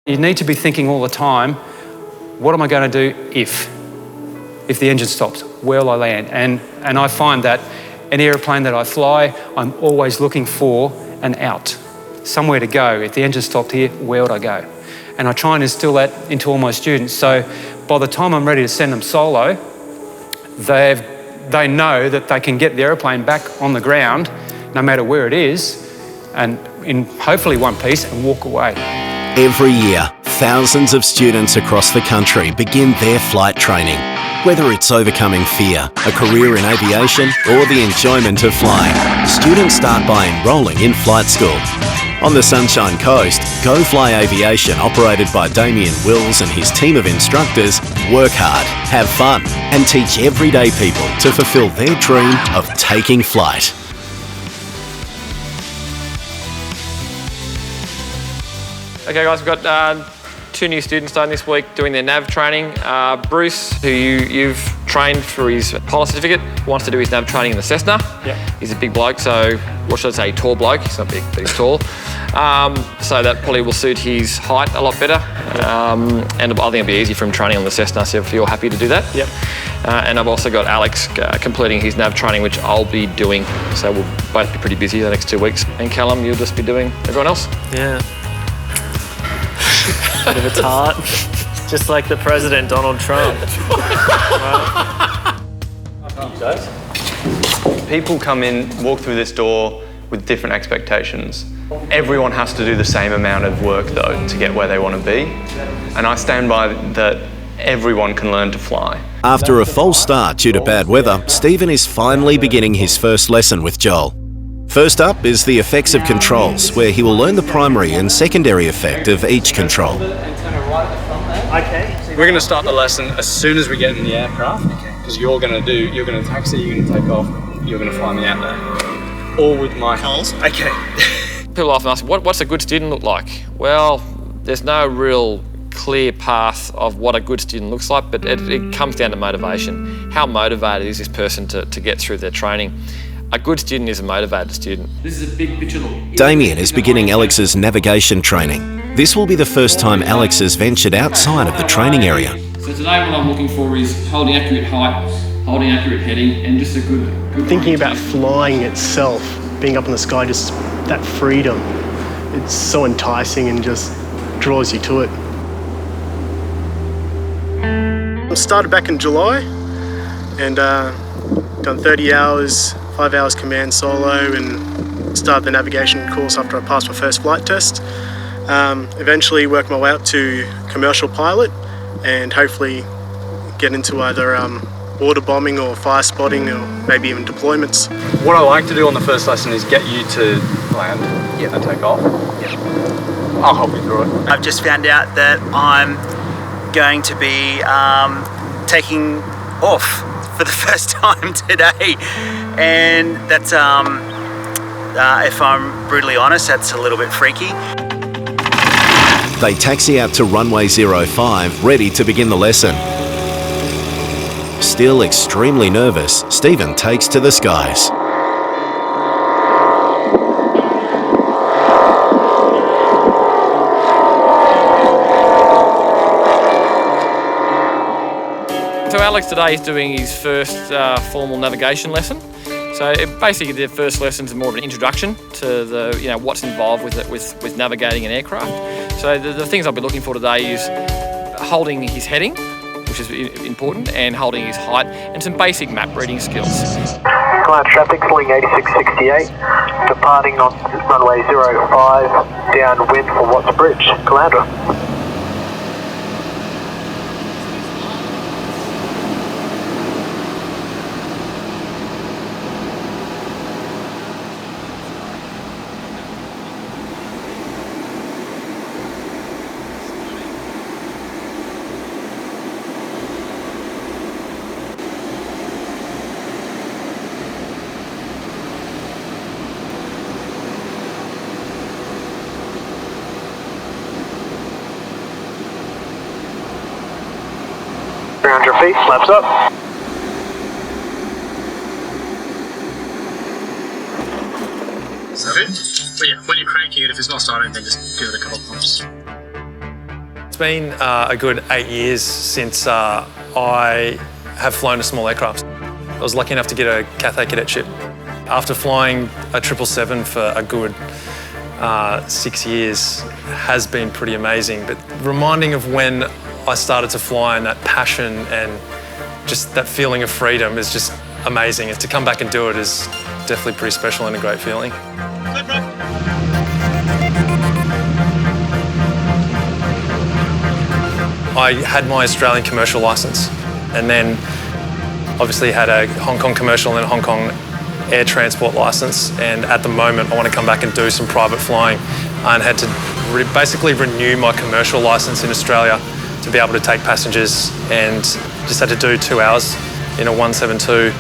You need to be thinking all the time, what am I going to do if the engine stops? Where will I land? And I find that any airplane that I fly, I'm always looking for an out, somewhere to go. If the engine stopped here, where would I go? And I try and instill that into all my students. So by the time I'm ready to send them solo, they know that they can get the airplane back on the ground, no matter where it is, and in hopefully one piece, and walk away. Every year, thousands of students across the country begin their flight training. Whether it's overcoming fear, a career in aviation, or the enjoyment of flying, students start by enrolling in flight school. On the Sunshine Coast, Go Fly Aviation, operated by Damien Wills and his team of instructors, work hard, have fun, and teach everyday people to fulfill their dream of taking flight. Okay guys, we've got 2 new students starting this week doing their nav training. Bruce, who you've trained for his pilot certificate, wants to do his nav training in the Cessna. Yeah. He's a big bloke, so what should I say, tall bloke. He's not big, but he's tall. So that probably will suit his height a lot better. And I think it'll be easy for him training on the Cessna, so if you're happy to do that. Yep. And I've also got Alex completing his nav training, which I'll be doing. So we'll both be pretty busy the next 2 weeks. And Callum, you'll just be doing everyone else. Yeah. Bit of a tart, just like the president, Donald Trump. People come in, walk through this door with different expectations. Everyone has to do the same amount of work though to get where they want to be. And I stand by that everyone can learn to fly. After a false start due to bad weather, Stephen is finally beginning his first lesson with Joel. First up is the effects of controls, where he will learn the primary and secondary effect of each control. Okay. We're going to start the lesson as soon as we get in the aircraft, because you're going to taxi, you're going to take off, you're going to fly me out there. All with my help. Okay. People often ask, what's a good student look like? Well, there's no real clear path of what a good student looks like, but it comes down to motivation. How motivated is this person to get through their training? A good student is a motivated student. This is a big picture look. Damien is beginning Alex's navigation training. This will be the first time Alex has ventured outside of the training area. So today what I'm looking for is holding accurate height, holding accurate heading, and just a good Thinking about flying itself, being up in the sky, just that freedom. It's so enticing and just draws you to it. I started back in July and done 30 hours, 5 hours command solo, and started the navigation course after I passed my first flight test. Eventually worked my way up to commercial pilot and hopefully get into either water bombing or fire spotting or maybe even deployments. What I like to do on the first lesson is get you to land and take off. Yeah. I'll help you through it. I've just found out that I'm going to be taking off for the first time today, and that's if I'm brutally honest, that's a little bit freaky. They taxi out to runway 05, ready to begin the lesson. Still extremely nervous, Stephen takes to the skies. So Alex today is doing his first formal navigation lesson. So basically the first lesson is more of an introduction to the what's involved with navigating an aircraft. So the things I'll be looking for today is holding his heading, which is important, and holding his height, and some basic map reading skills. Cloud traffic flying 8668, departing on runway 05, downwind for Watts Bridge, Calandra. Your feet, flaps up. Is that it? But yeah, when you're cranking it, if it's not starting, then just give it a couple of pumps. It's been a good 8 years since I have flown a small aircraft. I was lucky enough to get a Cathay cadetship. After flying a 777 for a good 6 years has been pretty amazing, but reminding of when I started to fly and that passion and just that feeling of freedom is just amazing. And to come back and do it is definitely pretty special and a great feeling. I had my Australian commercial licence and then obviously had a Hong Kong commercial and a Hong Kong air transport licence, and at the moment I want to come back and do some private flying and had to basically renew my commercial licence in Australia to be able to take passengers, and just had to do 2 hours in a 172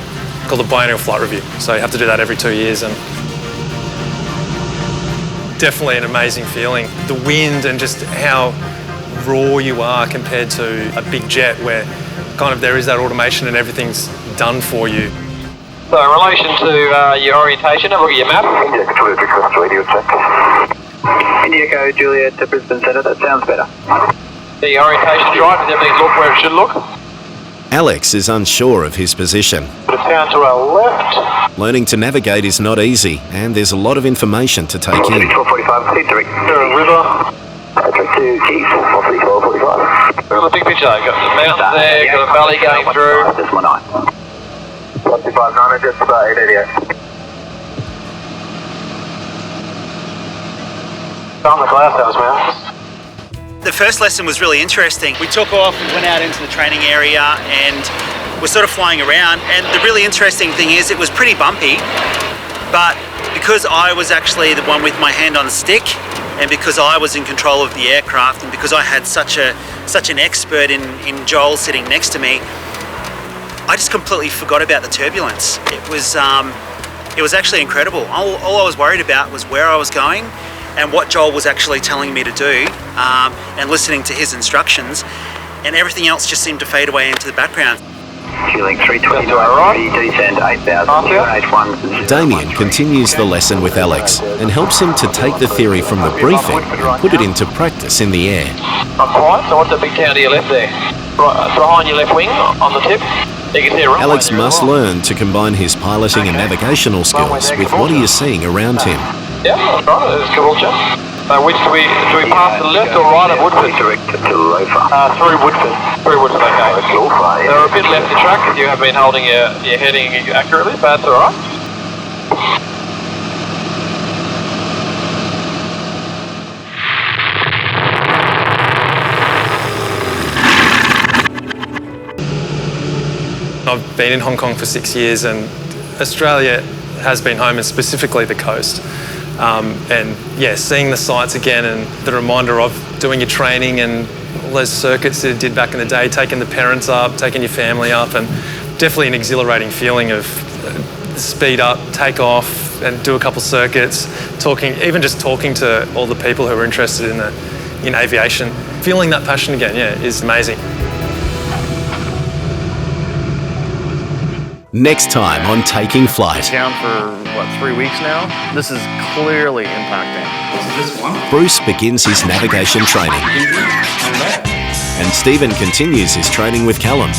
called the biennial flight review. So you have to do that every 2 years, and definitely an amazing feeling. The wind and just how raw you are compared to a big jet where kind of there is that automation and everything's done for you. So in relation to your orientation, have a look at your map. India Control request radio check. India Go Juliet to Brisbane Centre, that sounds better. The orientation's right, and everything's look where it should look. Alex is unsure of his position. It's down to our left. Learning to navigate is not easy, and there's a lot of information to take in. 1245, seat direct. River. Okay, to Keys, 1245. Look at the big picture there. Got the mountains there, got a valley going through. This one, 159, just about 888. On the glasshouse, man. The first lesson was really interesting. We took off, we went out into the training area and we're sort of flying around, and the really interesting thing is it was pretty bumpy, but because I was actually the one with my hand on the stick, and because I was in control of the aircraft, and because I had such an expert in Joel sitting next to me, I just completely forgot about the turbulence. It was actually incredible. All I was worried about was where I was going and what Joel was actually telling me to do, and listening to his instructions, and everything else just seemed to fade away into the background. Fueling 320 to our right, descend 8,000, Damien continues the lesson with Alex and helps him to take the theory from the briefing and put it into practice in the air. I'm quiet, so what's the big town to your left there? Right, behind your left wing, on the tip. You can see a runway Alex there must as well. learn to combine his piloting and navigational skills with what he is seeing around him. Yeah, that's right, there's Caboolture. Which do we pass to the left or right of Woodford? direct to Lofa. Through Woodford. Through Woodford, okay. They're a bit left the track. You have been holding your heading accurately, but that's alright. I've been in Hong Kong for 6 years, and Australia has been home, and specifically the coast. And yeah, seeing the sights again and the reminder of doing your training and all those circuits that you did back in the day, taking the parents up, taking your family up, and definitely an exhilarating feeling of speed up, take off and do a couple circuits, even just talking to all the people who are interested in aviation. Feeling that passion again, yeah, is amazing. Next time on Taking Flight, Down for, 3 weeks now? This is clearly impacting. Bruce begins his navigation training, and Stephen continues his training with Callum.